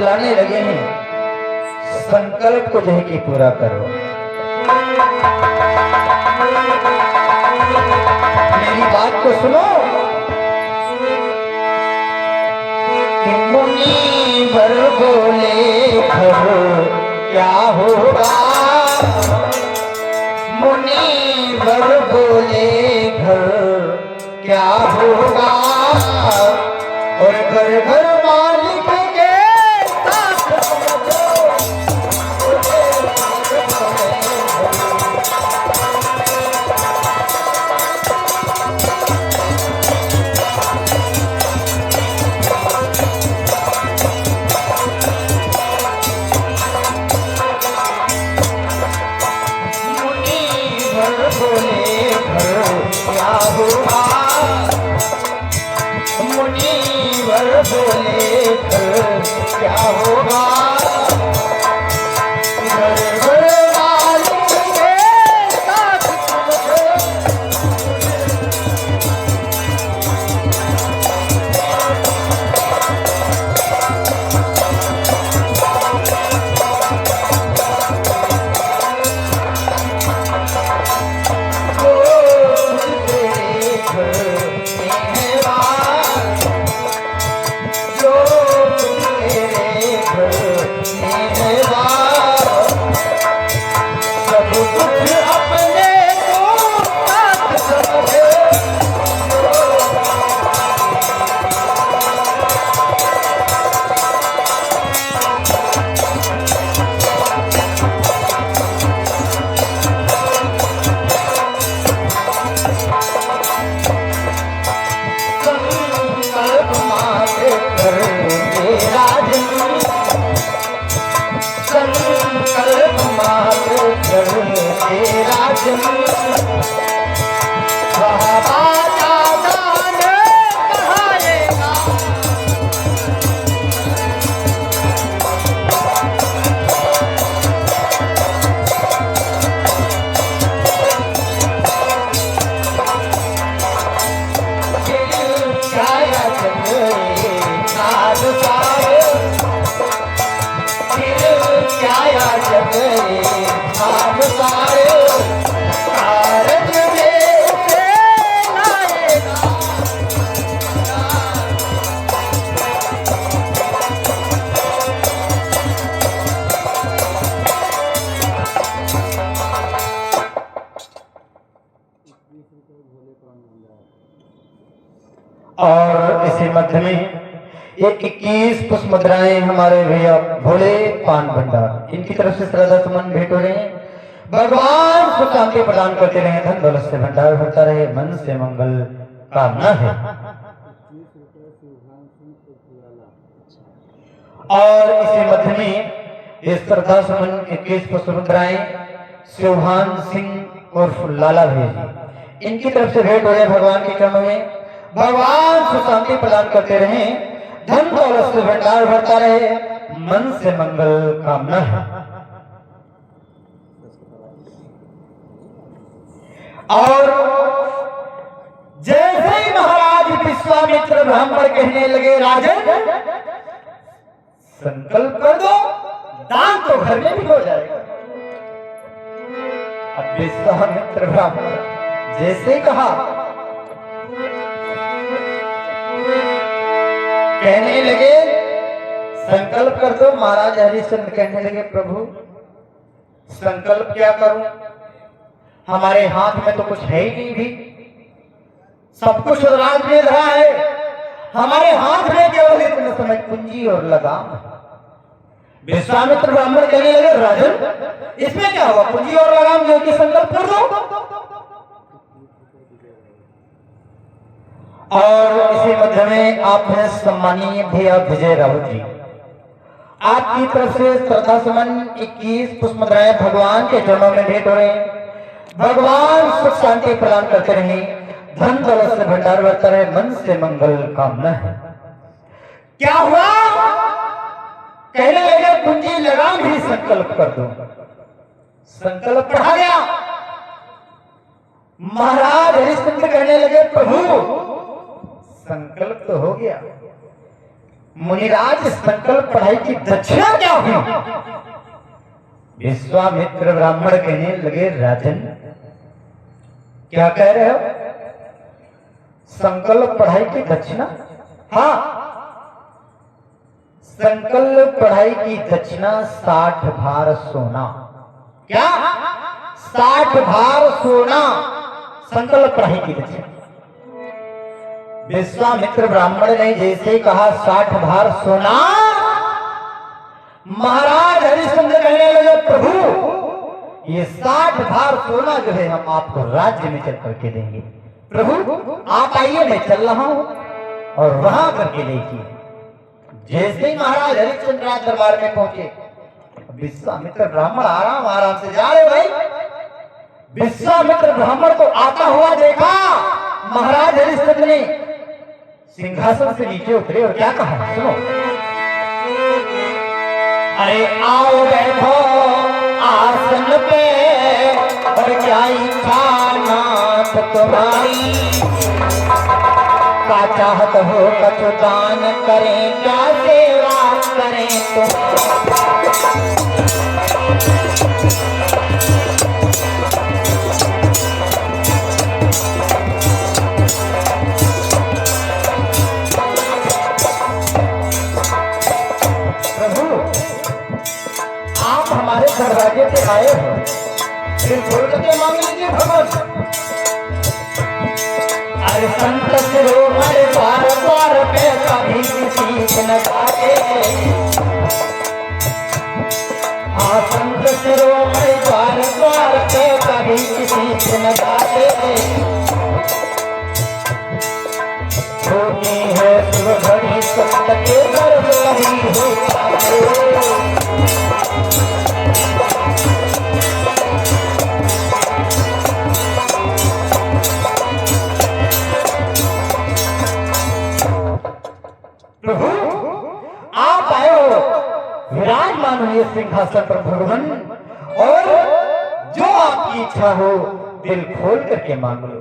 बतलाने लगे हैं, संकल्प को जो है कि पूरा करो। मेरी बात को सुनो कि मुनिवर बोले घर क्या होगा, मुनिवर बोले घर क्या होगा, और घर घर मालिक के साथ मुनिवर बोले घर क्या होगा, मुनिवर बोले घर क्या होगा, घर घर मालिक के साथ और इसी मध्य में एक 21 पुष्प मुद्राएं हमारे भैया भोले पान भंडार, इनकी तरफ से श्रद्धा सुमन भेंट हो रहे हैं। भगवान सुख शांति प्रदान करते रहे, धन दौलत से भंडार भरता रहे, मन से मंगल कामना है। और इसी मध्य में इस श्रद्धा सुमन 21 पुष्प मुद्राएं शिवभान सिंह उर्फ लाला भेजी, इनकी तरफ से भेंट हो रहे भगवान के क्रम में। भगवान सुख शांति प्रदान करते रहे, धन दौलत से भंडार भरता रहे, मन से मंगल कामना है। और जैसे ही महाराज विश्वामित्र ब्राह्मण कहने लगे, राजन संकल्प कर दो, दान तो घर में भी हो जाएगा। अब विश्वामित्र ब्राह्मण जैसे कहा, कहने लगे संकल्प कर दो। महाराज हरिश्चंद्र कहने लगे, प्रभु संकल्प क्या करूं, हमारे हाथ में तो कुछ है ही नहीं, भी सब कुछ राज में धरा है, हमारे हाथ में केवल इतने समय पूंजी और लगाम। विश्वामित्र ब्राह्मण कहने लगे, राजन इसमें क्या हुआ, पूंजी और लगाम जो कि संकल्प कर दो। और इसी मध्य में आप हैं सम्मानीय भैया विजय राउत जी, आपकी तरफ से श्रद्धा सुमन 21 पुष्प मुद्राएं भगवान के चरणों में भेंट हो रहे हैं। भगवान सुख शांति प्रदान करते रहे, धन दौलत से भंडार भरता रहे, मन से मंगल कामना है। क्या हुआ, कहने लगे पूंजी लगाम ही संकल्प कर दो। संकल्प पढ़ा गया। महाराज हरिश्चंद्र कहने लगे, प्रभु संकल्प तो हो गया, मुनिराज संकल्प पढ़ाई की दक्षिणा क्या हुई? विश्वामित्र ब्राह्मण कहने लगे, राजन क्या कह रहे हो? संकल्प पढ़ाई की दक्षिणा? हाँ, संकल्प पढ़ाई की दक्षिणा 60 भार सोना। क्या? 60 भार सोना संकल्प पढ़ाई की दक्षिणा। विश्वामित्र ब्राह्मण ने जैसे कहा 60 भार सोना, महाराज हरिश्चंद्र कहने लगे, प्रभु ये 60 भार सोना जो है हम आपको राज्य में चल करके देंगे। प्रभु आप आइए, मैं चल रहा हूं और वहां करके देखिए। जैसे ही महाराज हरिश्चंद्र राज दरबार में पहुंचे, विश्वामित्र ब्राह्मण आराम आराम से जा रहे। भाई विश्वामित्र ब्राह्मण को आता हुआ देखा, महाराज हरिश्चंद्र ने सिंहासन से नीचे उतरे और क्या कहा, सुनो। अरे आओ बैठो आसन पे, और क्या इच्छा नाथ तुम्हारी, का चाहत हो कछु दान करें, क्या सेवा करें हमारे दरवाजे पे आए हो, फिर खोल के मांग लीजिए भगवान। अरे संत शिरोमणि द्वार द्वार पे कभी किसी से न जाते, हाँ संत शिरोमणि द्वार द्वार पे कभी किसी से न जाते, होती है सुबह घड़ी संत के दर्द कभी हो जाते। प्रभु आप आए हो, विराजमान हुए सिंहासन पर भगवान, और जो आपकी इच्छा हो दिल खोल करके मांग लो।